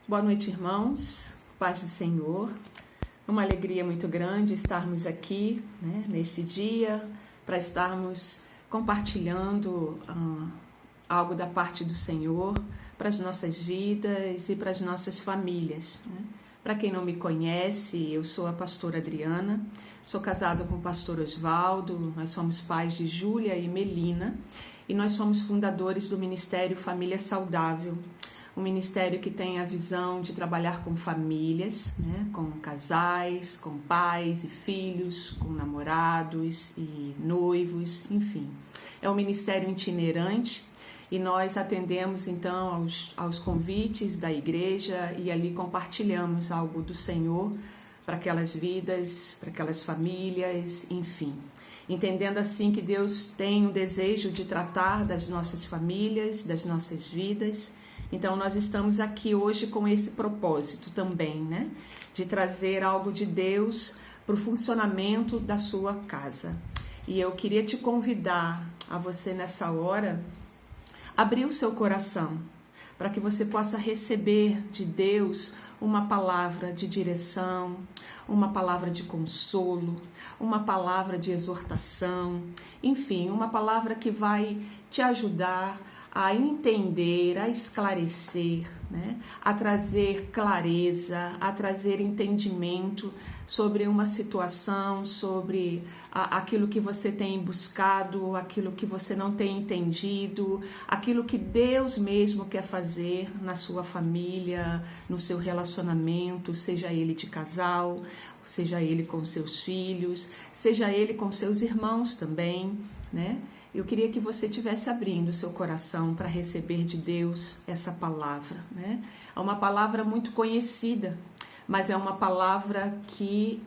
Boa noite, irmãos. Paz do Senhor. Uma alegria muito grande estarmos aqui, neste dia, para estarmos compartilhando algo da parte do Senhor para as nossas vidas e para as nossas famílias. Para quem não me conhece, eu sou a pastora Adriana, sou casada com o pastor Osvaldo, nós somos pais de Júlia e Melina e nós somos fundadores do Ministério Família Saudável, um ministério que tem a visão de trabalhar com famílias, com casais, com pais e filhos, com namorados e noivos, enfim. É um ministério itinerante e nós atendemos então aos convites da igreja e ali compartilhamos algo do Senhor para aquelas vidas, para aquelas famílias, enfim. Entendendo assim que Deus tem um desejo de tratar das nossas famílias, das nossas vidas. Então nós estamos aqui hoje com esse propósito também, de trazer algo de Deus para o funcionamento da sua casa. E eu queria te convidar a você nessa hora abrir o seu coração para que você possa receber de Deus uma palavra de direção, uma palavra de consolo, uma palavra de exortação, enfim, uma palavra que vai te ajudar a entender, a esclarecer, a trazer clareza, a trazer entendimento sobre uma situação, sobre aquilo que você tem buscado, aquilo que você não tem entendido, aquilo que Deus mesmo quer fazer na sua família, no seu relacionamento, seja ele de casal, seja ele com seus filhos, seja ele com seus irmãos também, Eu queria que você estivesse abrindo o seu coração para receber de Deus essa palavra, É uma palavra muito conhecida, mas é uma palavra que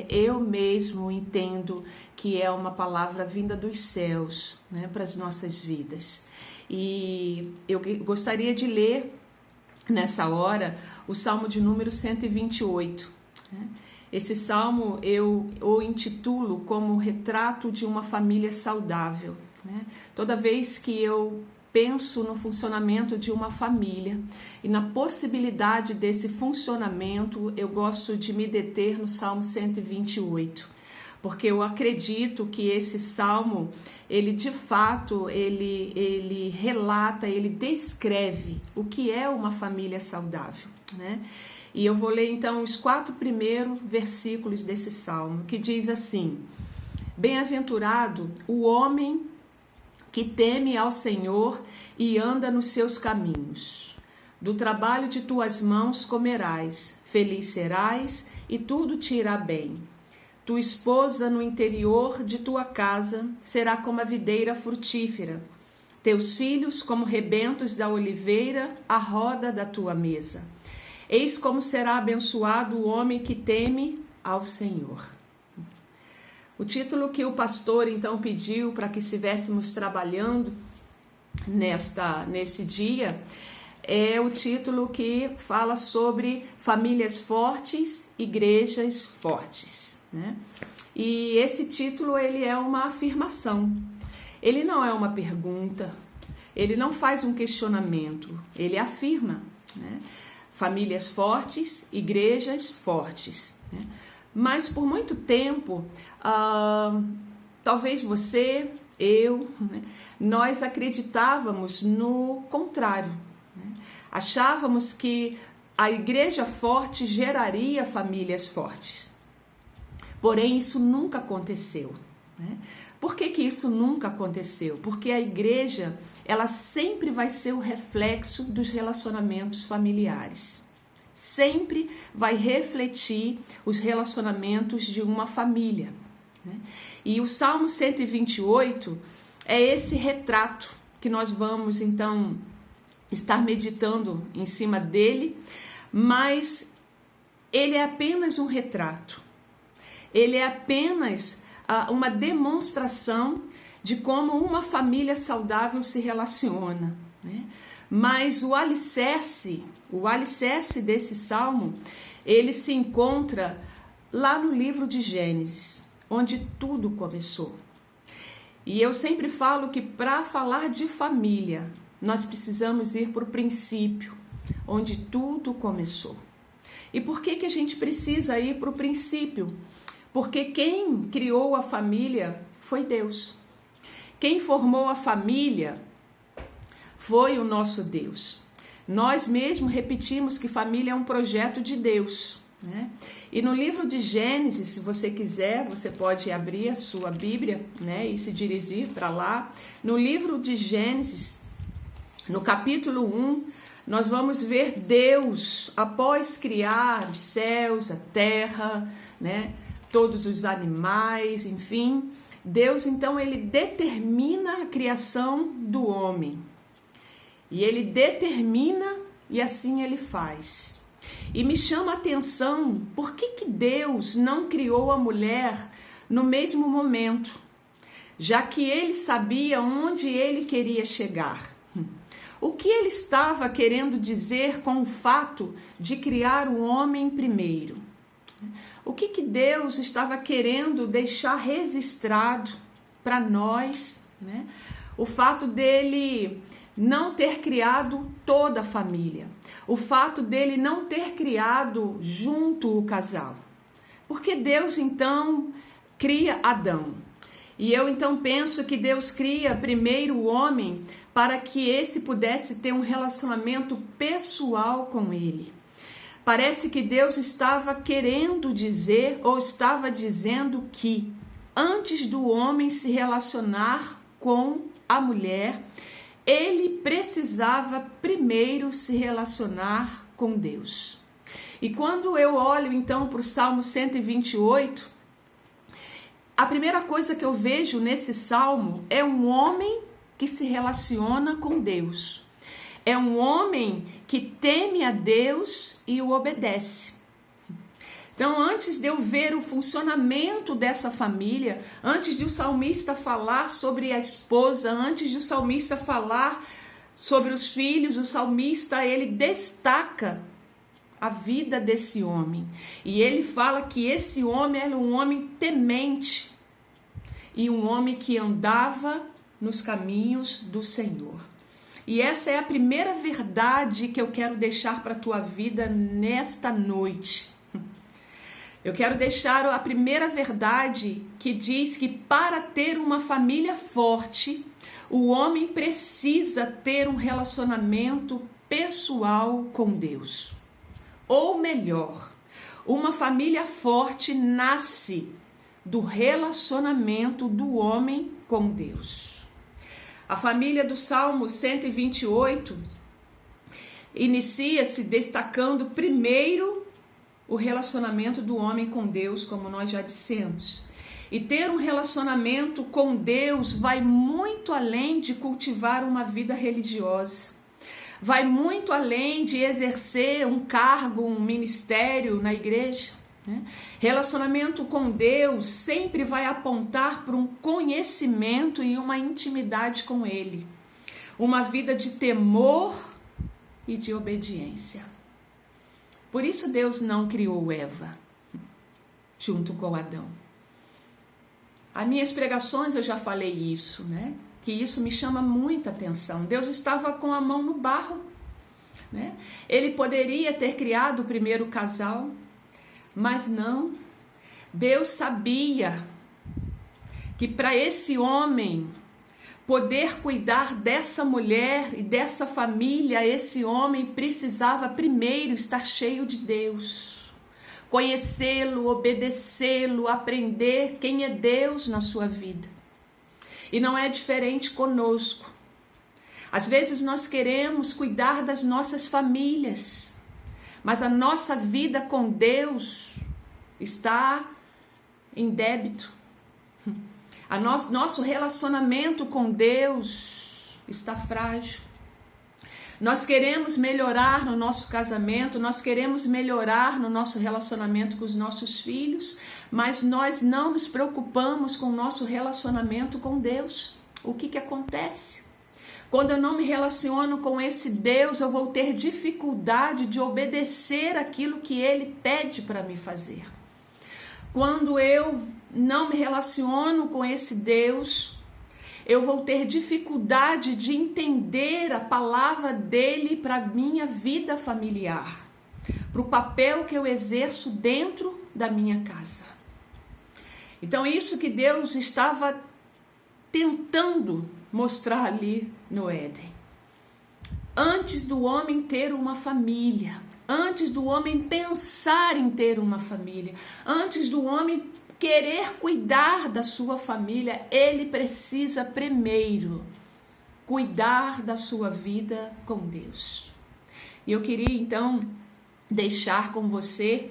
eu mesmo entendo que é uma palavra vinda dos céus, para as nossas vidas. E eu gostaria de ler nessa hora o Salmo de número 128, Esse salmo eu o intitulo como retrato de uma família saudável. Toda vez que eu penso no funcionamento de uma família e na possibilidade desse funcionamento, eu gosto de me deter no Salmo 128, porque eu acredito que esse salmo, ele de fato, ele relata, ele descreve o que é uma família saudável, E eu vou ler então os 4 primeiros versículos desse salmo, que diz assim: Bem-aventurado o homem que teme ao Senhor e anda nos seus caminhos. Do trabalho de tuas mãos comerás, feliz serás e tudo te irá bem. Tua esposa no interior de tua casa será como a videira frutífera, teus filhos como rebentos da oliveira à roda da tua mesa. Eis como será abençoado o homem que teme ao Senhor. O título que o pastor então pediu para que estivéssemos trabalhando nesse dia é o título que fala sobre famílias fortes, igrejas fortes, E esse título ele é uma afirmação, ele não é uma pergunta, ele não faz um questionamento, ele afirma, Famílias fortes, igrejas fortes. Mas por muito tempo, talvez você, eu, nós acreditávamos no contrário. Achávamos que a igreja forte geraria famílias fortes. Porém, isso nunca aconteceu. Por que isso nunca aconteceu? Porque a igreja, ela sempre vai ser o reflexo dos relacionamentos familiares. Sempre vai refletir os relacionamentos de uma família. E o Salmo 128 é esse retrato que nós vamos, então, estar meditando em cima dele, mas ele é apenas um retrato. Ele é apenas uma demonstração de como uma família saudável se relaciona, Mas o alicerce desse salmo, ele se encontra lá no livro de Gênesis, onde tudo começou. E eu sempre falo que para falar de família, nós precisamos ir para o princípio, onde tudo começou. E por que a gente precisa ir para o princípio? Porque quem criou a família foi Deus. Quem formou a família foi o nosso Deus. Nós mesmo repetimos que família é um projeto de Deus, né? E no livro de Gênesis, se você quiser, você pode abrir a sua Bíblia, né, e se dirigir para lá. No livro de Gênesis, no capítulo 1, nós vamos ver Deus, após criar os céus, a terra, né, todos os animais, enfim, Deus então ele determina a criação do homem. E ele determina e assim ele faz. E me chama a atenção, por que Deus não criou a mulher no mesmo momento? Já que ele sabia onde ele queria chegar. O que ele estava querendo dizer com o fato de criar o homem primeiro? O que Deus estava querendo deixar registrado para nós, né? O fato dele não ter criado toda a família. O fato dele não ter criado junto o casal. Porque Deus então cria Adão. E eu então penso que Deus cria primeiro o homem para que esse pudesse ter um relacionamento pessoal com ele. Parece que Deus estava querendo dizer ou estava dizendo que antes do homem se relacionar com a mulher, ele precisava primeiro se relacionar com Deus. E quando eu olho então para o Salmo 128, a primeira coisa que eu vejo nesse salmo é um homem que se relaciona com Deus. É um homem que teme a Deus e o obedece. Então, antes de eu ver o funcionamento dessa família, antes de o salmista falar sobre a esposa, antes de o salmista falar sobre os filhos, o salmista, ele destaca a vida desse homem. E ele fala que esse homem era um homem temente e um homem que andava nos caminhos do Senhor. E essa é a primeira verdade que eu quero deixar para a tua vida nesta noite. Eu quero deixar a primeira verdade que diz que para ter uma família forte, o homem precisa ter um relacionamento pessoal com Deus. Ou melhor, uma família forte nasce do relacionamento do homem com Deus. A família do Salmo 128 inicia-se destacando primeiro o relacionamento do homem com Deus, como nós já dissemos. E ter um relacionamento com Deus vai muito além de cultivar uma vida religiosa. Vai muito além de exercer um cargo, um ministério na igreja. Relacionamento com Deus sempre vai apontar para um conhecimento e uma intimidade com Ele. Uma vida de temor e de obediência. Por isso Deus não criou Eva junto com Adão. As minhas pregações eu já falei isso, né? Que isso me chama muita atenção. Deus estava com a mão no barro, né? Ele poderia ter criado o primeiro casal, mas não. Deus sabia que para esse homem poder cuidar dessa mulher e dessa família, esse homem precisava primeiro estar cheio de Deus, conhecê-lo, obedecê-lo, aprender quem é Deus na sua vida. E não é diferente conosco. Às vezes nós queremos cuidar das nossas famílias, mas a nossa vida com Deus está em débito. Nosso relacionamento com Deus está frágil. Nós queremos melhorar no nosso casamento, nós queremos melhorar no nosso relacionamento com os nossos filhos, mas nós não nos preocupamos com o nosso relacionamento com Deus. O que acontece? Quando eu não me relaciono com esse Deus, eu vou ter dificuldade de obedecer aquilo que Ele pede para me fazer. Quando eu não me relaciono com esse Deus, eu vou ter dificuldade de entender a palavra dele para a minha vida familiar, para o papel que eu exerço dentro da minha casa. Então, isso que Deus estava tentando mostrar ali no Éden. Antes do homem ter uma família, antes do homem pensar em ter uma família, antes do homem querer cuidar da sua família, ele precisa primeiro cuidar da sua vida com Deus. E eu queria então deixar com você,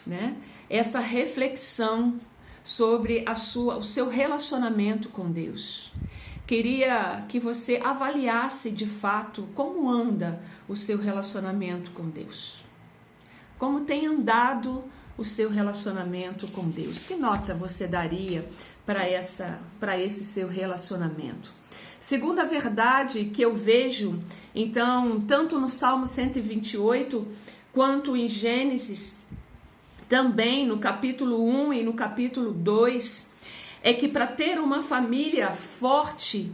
né, essa reflexão sobre o seu relacionamento com Deus. Queria que você avaliasse de fato como anda o seu relacionamento com Deus. Como tem andado o seu relacionamento com Deus? Que nota você daria para esse seu relacionamento? Segunda verdade que eu vejo, então, tanto no Salmo 128, quanto em Gênesis, também no capítulo 1 e no capítulo 2, é que para ter uma família forte,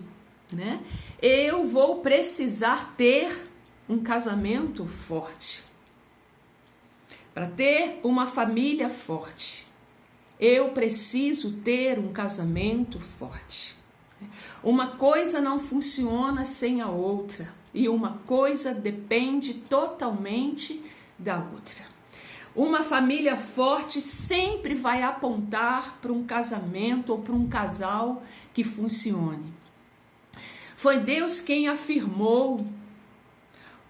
né, eu vou precisar ter um casamento forte. Para ter uma família forte, eu preciso ter um casamento forte. Uma coisa não funciona sem a outra, e uma coisa depende totalmente da outra. Uma família forte sempre vai apontar para um casamento ou para um casal que funcione. Foi Deus quem afirmou,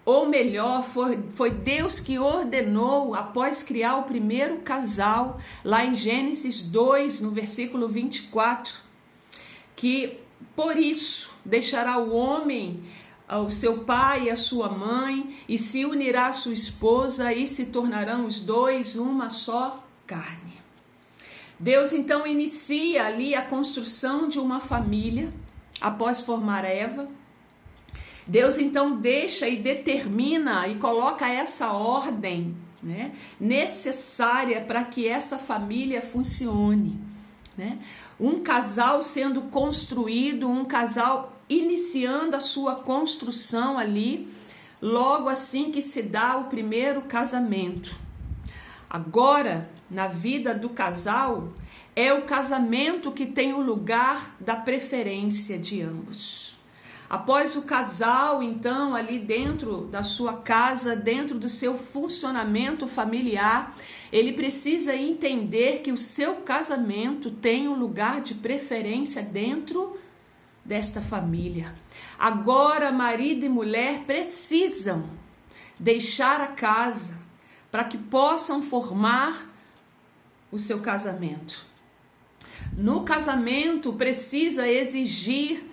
ou melhor, foi Deus que ordenou, após criar o primeiro casal, lá em Gênesis 2, no versículo 24, que por isso deixará o homem ao seu pai e à sua mãe, e se unirá à sua esposa, e se tornarão os dois uma só carne. Deus então inicia ali a construção de uma família, após formar Eva. Deus então deixa e determina e coloca essa ordem, né, necessária para que essa família funcione, né? Um casal sendo construído, um casal iniciando a sua construção ali, logo assim que se dá o primeiro casamento. Agora, na vida do casal, é o casamento que tem o lugar da preferência de ambos. Após o casal, então, ali dentro da sua casa, dentro do seu funcionamento familiar, ele precisa entender que o seu casamento tem um lugar de preferência dentro desta família. Agora, marido e mulher precisam deixar a casa para que possam formar o seu casamento. No casamento precisa existir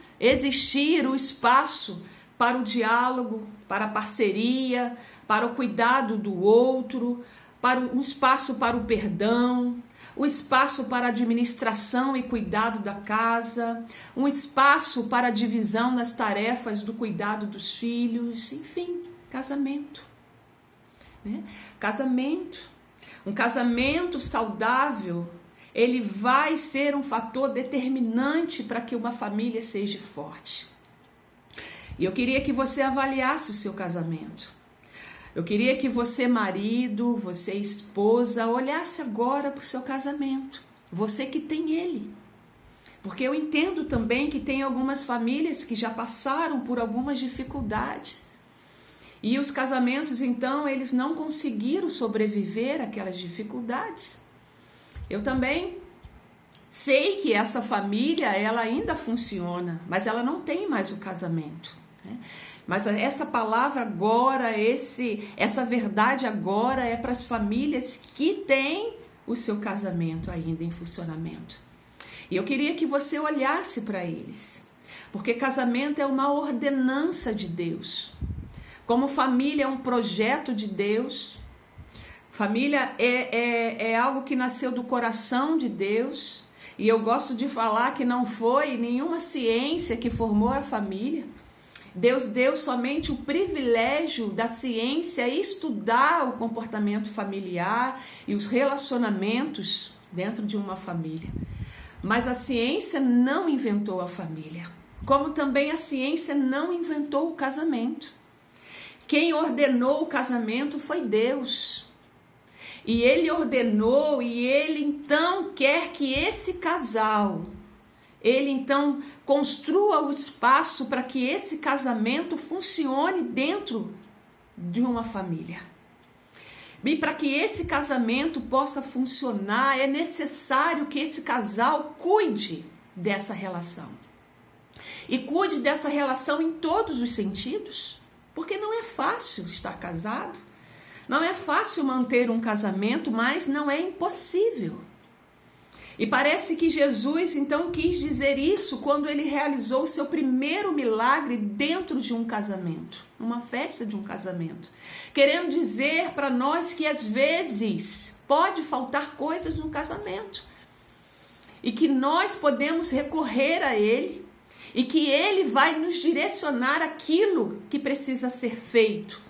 o espaço para o diálogo, para a parceria, para o cuidado do outro, para um espaço para o perdão, um espaço para a administração e cuidado da casa, um espaço para a divisão das tarefas do cuidado dos filhos, enfim, casamento, né? Um casamento saudável, ele vai ser um fator determinante para que uma família seja forte. E eu queria que você avaliasse o seu casamento. Eu queria que você, marido, você, esposa, olhasse agora para o seu casamento. Você que tem ele. Porque eu entendo também que tem algumas famílias que já passaram por algumas dificuldades. E os casamentos, então, eles não conseguiram sobreviver àquelas dificuldades. Eu também sei que essa família, ela ainda funciona, mas ela não tem mais o casamento, né? Mas essa palavra agora, essa verdade agora é para as famílias que têm o seu casamento ainda em funcionamento. E eu queria que você olhasse para eles, porque casamento é uma ordenança de Deus. Como família é um projeto de Deus. Família é algo que nasceu do coração de Deus. E eu gosto de falar que não foi nenhuma ciência que formou a família. Deus deu somente o privilégio da ciência estudar o comportamento familiar e os relacionamentos dentro de uma família. Mas a ciência não inventou a família. como também a ciência não inventou o casamento. Quem ordenou o casamento foi Deus. E Ele ordenou, e Ele então quer que esse casal, Ele então construa o espaço para que esse casamento funcione dentro de uma família. E para que esse casamento possa funcionar, é necessário que esse casal cuide dessa relação. E cuide dessa relação em todos os sentidos, porque não é fácil estar casado, não é fácil manter um casamento, mas não é impossível. E parece que Jesus então quis dizer isso quando ele realizou o seu primeiro milagre dentro de um casamento, uma festa de um casamento, querendo dizer para nós que às vezes pode faltar coisas no casamento e que nós podemos recorrer a Ele e que Ele vai nos direcionar aquilo que precisa ser feito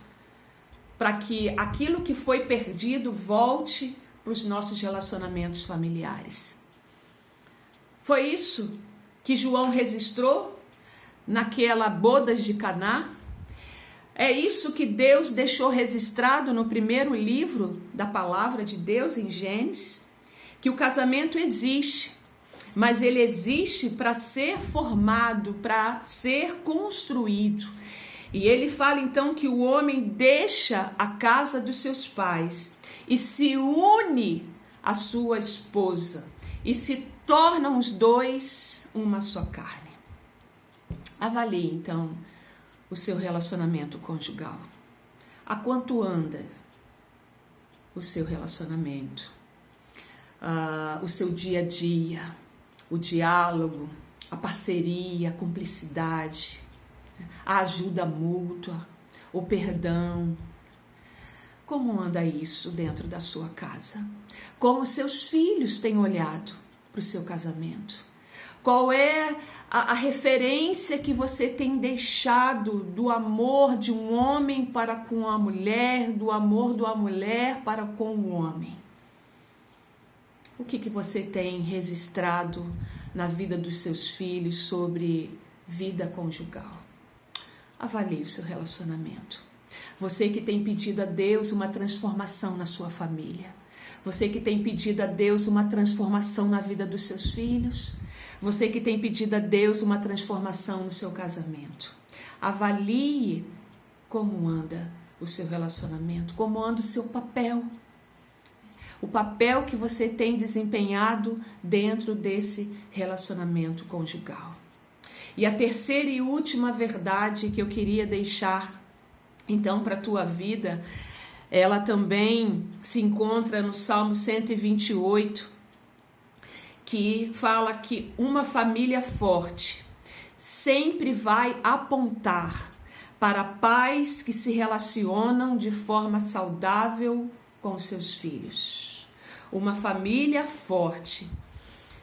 para que aquilo que foi perdido volte para os nossos relacionamentos familiares. Foi isso que João registrou naquela bodas de Caná. É isso que Deus deixou registrado no primeiro livro da palavra de Deus, em Gênesis, que o casamento existe, mas ele existe para ser formado, para ser construído. E ele fala então que o homem deixa a casa dos seus pais e se une à sua esposa e se tornam os dois uma só carne. Avalie então o seu relacionamento conjugal. Há quanto anda o seu relacionamento? O seu dia a dia, o diálogo, a parceria, a cumplicidade, a ajuda mútua, o perdão. Como anda isso dentro da sua casa? Como seus filhos têm olhado para o seu casamento? Qual é a referência que você tem deixado do amor de um homem para com a mulher, do amor de uma mulher para com o homem? O que você tem registrado na vida dos seus filhos sobre vida conjugal? Avalie o seu relacionamento. Você que tem pedido a Deus uma transformação na sua família. Você que tem pedido a Deus uma transformação na vida dos seus filhos. Você que tem pedido a Deus uma transformação no seu casamento. Avalie como anda o seu relacionamento, como anda o seu papel. O papel que você tem desempenhado dentro desse relacionamento conjugal. E a terceira e última verdade que eu queria deixar então para a tua vida, ela também se encontra no Salmo 128, que fala que uma família forte sempre vai apontar para pais que se relacionam de forma saudável com seus filhos. Uma família forte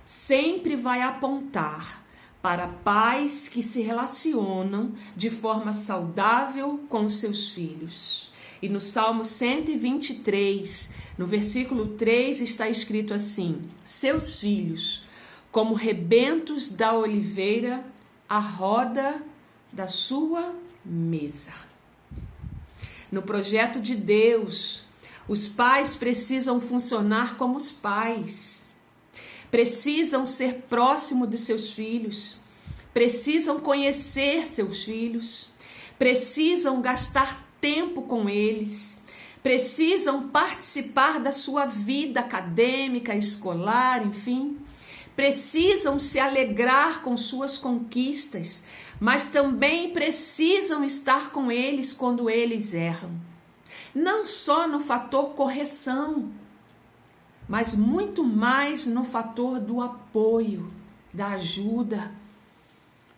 sempre vai apontar para pais que se relacionam de forma saudável com seus filhos. E no Salmo 123, no versículo 3, está escrito assim: seus filhos, como rebentos da oliveira, à roda da sua mesa. No projeto de Deus, os pais precisam funcionar como os pais. Precisam ser próximos dos seus filhos, precisam conhecer seus filhos, precisam gastar tempo com eles, precisam participar da sua vida acadêmica, escolar, enfim, precisam se alegrar com suas conquistas, mas também precisam estar com eles quando eles erram. Não só no fator correção, mas muito mais no fator do apoio, da ajuda,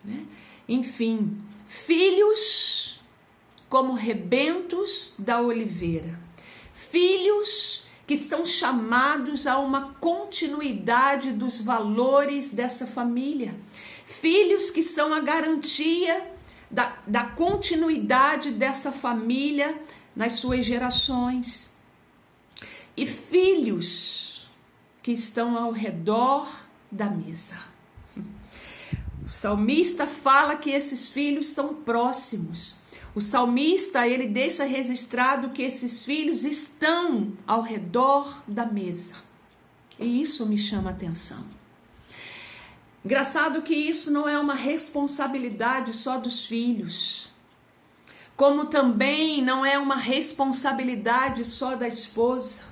né? Enfim, filhos como rebentos da oliveira, filhos que são chamados a uma continuidade dos valores dessa família, filhos que são a garantia da continuidade dessa família nas suas gerações. E filhos que estão ao redor da mesa. salmista fala que esses filhos são próximos. O salmista, ele deixa registrado que esses filhos estão ao redor da mesa. E isso me chama a atenção. Engraçado que isso não é uma responsabilidade só dos filhos, como também não é uma responsabilidade só da esposa.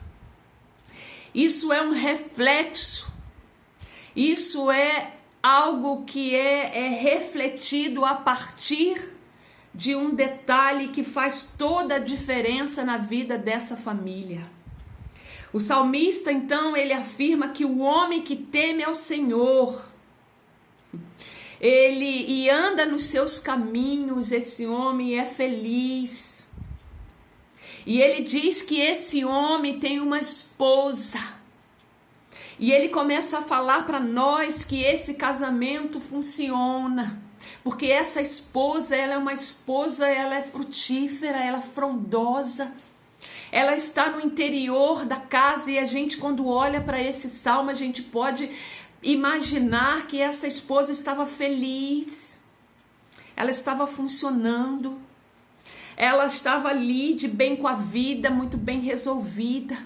Isso é um reflexo, isso é algo que é refletido a partir de um detalhe que faz toda a diferença na vida dessa família. O salmista, então, ele afirma que o homem que teme ao Senhor, ele anda nos seus caminhos, esse homem é feliz. E ele diz que esse homem tem uma esposa. E ele começa a falar para nós que esse casamento funciona. Porque essa esposa, ela é uma esposa, ela é frutífera, ela é frondosa. Ela está no interior da casa e a gente, quando olha para esse salmo, a gente pode imaginar que essa esposa estava feliz, ela estava funcionando, ela estava ali de bem com a vida, muito bem resolvida.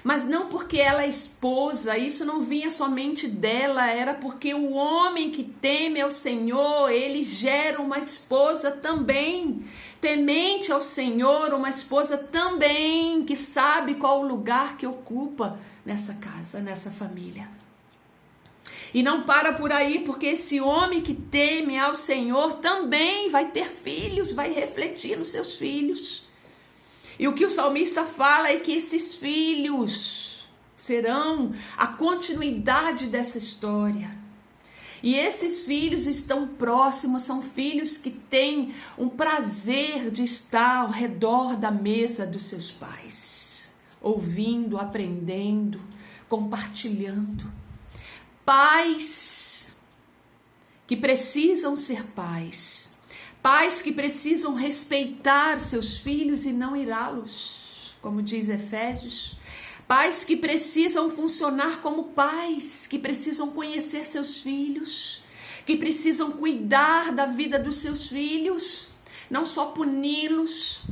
Mas não porque ela é esposa, isso não vinha somente dela, era porque o homem que teme ao Senhor, ele gera uma esposa também, temente ao Senhor, uma esposa também, que sabe qual o lugar que ocupa nessa casa, nessa família. E não para por aí, porque esse homem que teme ao Senhor também vai ter filhos, vai refletir nos seus filhos. E o que o salmista fala é que esses filhos serão a continuidade dessa história. E esses filhos estão próximos, são filhos que têm um prazer de estar ao redor da mesa dos seus pais, ouvindo, aprendendo, compartilhando. Pais que precisam ser pais. Pais que precisam respeitar seus filhos e não irá-los, como diz Efésios. Pais que precisam funcionar como pais, que precisam conhecer seus filhos, que precisam cuidar da vida dos seus filhos, não só puni-los,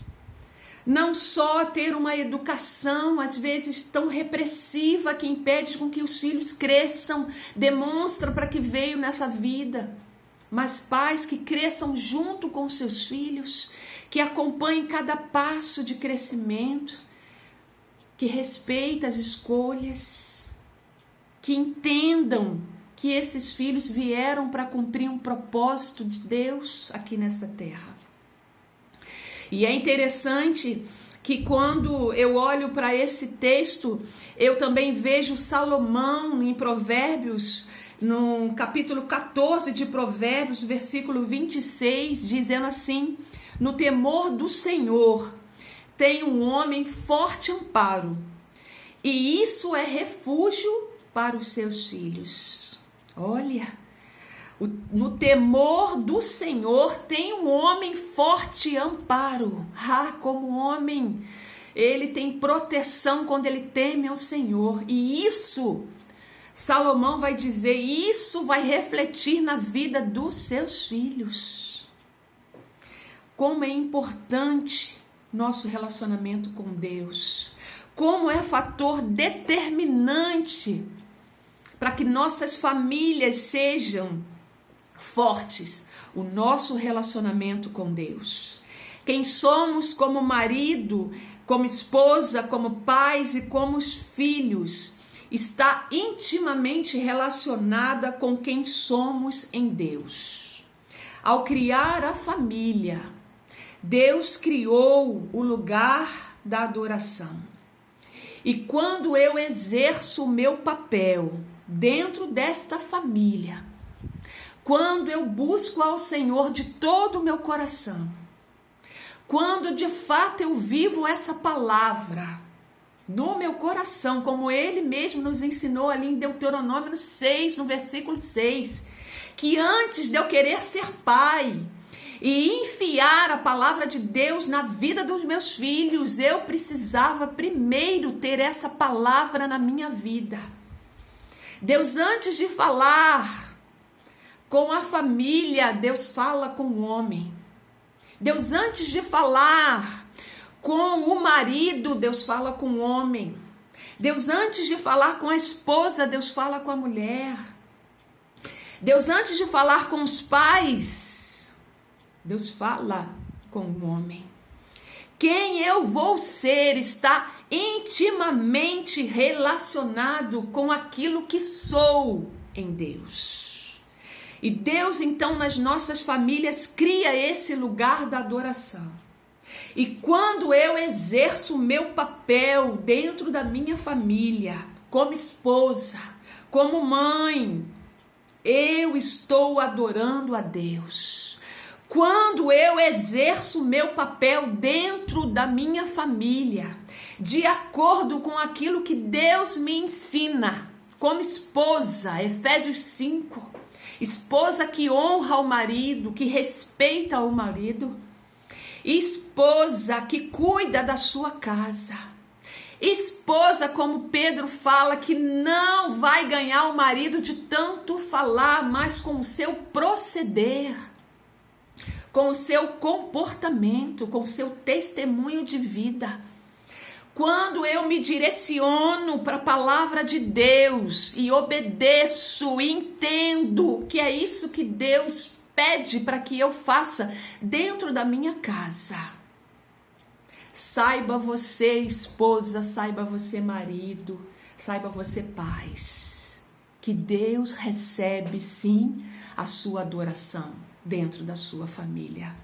não só ter uma educação, às vezes, tão repressiva que impede com que os filhos cresçam, demonstra para que veio nessa vida. Mas pais que cresçam junto com seus filhos, que acompanhem cada passo de crescimento, que respeitem as escolhas, que entendam que esses filhos vieram para cumprir um propósito de Deus aqui nessa terra. E é interessante que quando eu olho para esse texto, eu também vejo Salomão em Provérbios, no capítulo 14 de Provérbios, versículo 26, dizendo assim: no temor do Senhor tem um homem forte amparo, e isso é refúgio para os seus filhos. Olha, no temor do Senhor tem um homem forte amparo. Como homem, ele tem proteção quando ele teme ao Senhor. E isso, Salomão vai dizer, isso vai refletir na vida dos seus filhos. Como é importante nosso relacionamento com Deus. Como é fator determinante para que nossas famílias sejam fortes, o nosso relacionamento com Deus. Quem somos como marido, como esposa, como pais e como filhos, está intimamente relacionada com quem somos em Deus. Ao criar a família, Deus criou o lugar da adoração. E quando eu exerço o meu papel dentro desta família, quando eu busco ao Senhor de todo o meu coração, quando de fato eu vivo essa palavra no meu coração, como Ele mesmo nos ensinou ali em Deuteronômio 6, no versículo 6, que antes de eu querer ser pai e enfiar a palavra de Deus na vida dos meus filhos, eu precisava primeiro ter essa palavra na minha vida. Deus, antes de falar Com a família, Deus fala com o homem. Deus, antes de falar com o marido, Deus fala com o homem. Deus, antes de falar com a esposa, Deus fala com a mulher. Deus, antes de falar com os pais, Deus fala com o homem. Quem eu vou ser está intimamente relacionado com aquilo que sou em Deus. E Deus, então, nas nossas famílias, cria esse lugar da adoração. E quando eu exerço o meu papel dentro da minha família, como esposa, como mãe, eu estou adorando a Deus. Quando eu exerço o meu papel dentro da minha família, de acordo com aquilo que Deus me ensina, como esposa, Efésios 5, esposa que honra o marido, que respeita o marido, esposa que cuida da sua casa, esposa, como Pedro fala, que não vai ganhar o marido de tanto falar, mas com o seu proceder, com o seu comportamento, com o seu testemunho de vida. Quando eu me direciono para a palavra de Deus e obedeço, e entendo que é isso que Deus pede para que eu faça dentro da minha casa. Saiba você, esposa, saiba você, marido, saiba você, pais, que Deus recebe sim a sua adoração dentro da sua família.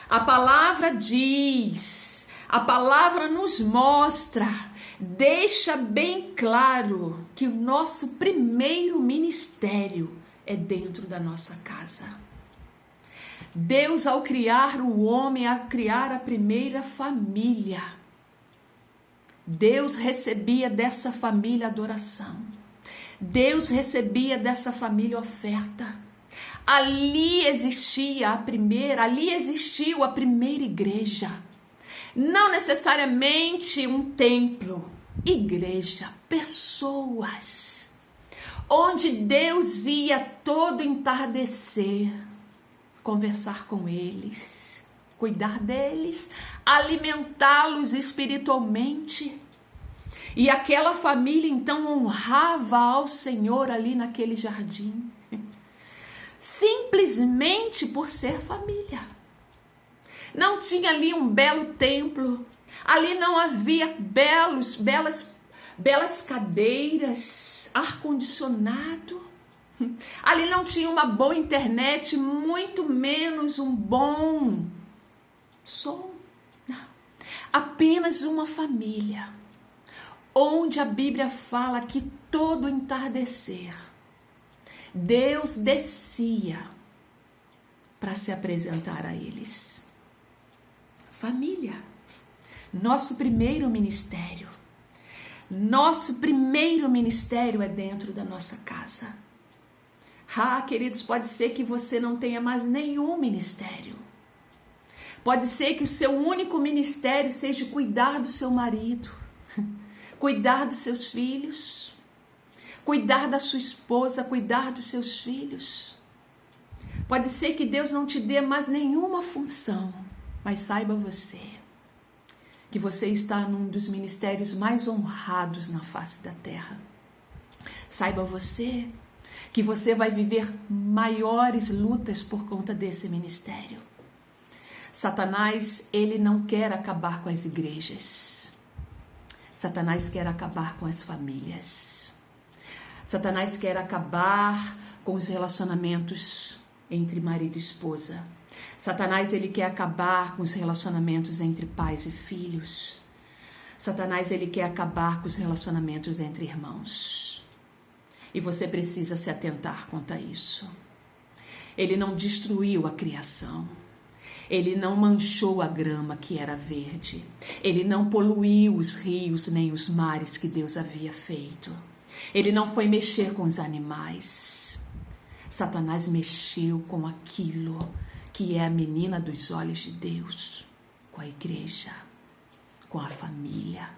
A palavra diz, a palavra nos mostra, deixa bem claro que o nosso primeiro ministério é dentro da nossa casa. Deus, ao criar o homem, a criar a primeira família, Deus recebia dessa família adoração. Deus recebia dessa família oferta. Ali existiu a primeira igreja. Não necessariamente um templo, igreja, pessoas, onde Deus ia todo entardecer, conversar com eles, cuidar deles, alimentá-los espiritualmente. E aquela família então honrava ao Senhor ali naquele jardim, simplesmente por ser família. Não tinha ali um belo templo, ali não havia belas cadeiras, ar-condicionado, ali não tinha uma boa internet, muito menos um bom som. Não. Apenas uma família, onde a Bíblia fala que todo entardecer, Deus descia para se apresentar a eles. Família, nosso primeiro ministério. Nosso primeiro ministério é dentro da nossa casa. Queridos, pode ser que você não tenha mais nenhum ministério. Pode ser que o seu único ministério seja cuidar do seu marido, cuidar dos seus filhos, cuidar da sua esposa, cuidar dos seus filhos. Pode ser que Deus não te dê mais nenhuma função, mas saiba você que você está num dos ministérios mais honrados na face da terra. Saiba você que você vai viver maiores lutas por conta desse ministério. Satanás, ele não quer acabar com as igrejas. Satanás quer acabar com as famílias. Satanás quer acabar com os relacionamentos entre marido e esposa. Satanás, ele quer acabar com os relacionamentos entre pais e filhos. Satanás, ele quer acabar com os relacionamentos entre irmãos. E você precisa se atentar quanto a isso. Ele não destruiu a criação. Ele não manchou a grama que era verde. Ele não poluiu os rios nem os mares que Deus havia feito. Ele não foi mexer com os animais. Satanás mexeu com aquilo que é a menina dos olhos de Deus, com a igreja, com a família.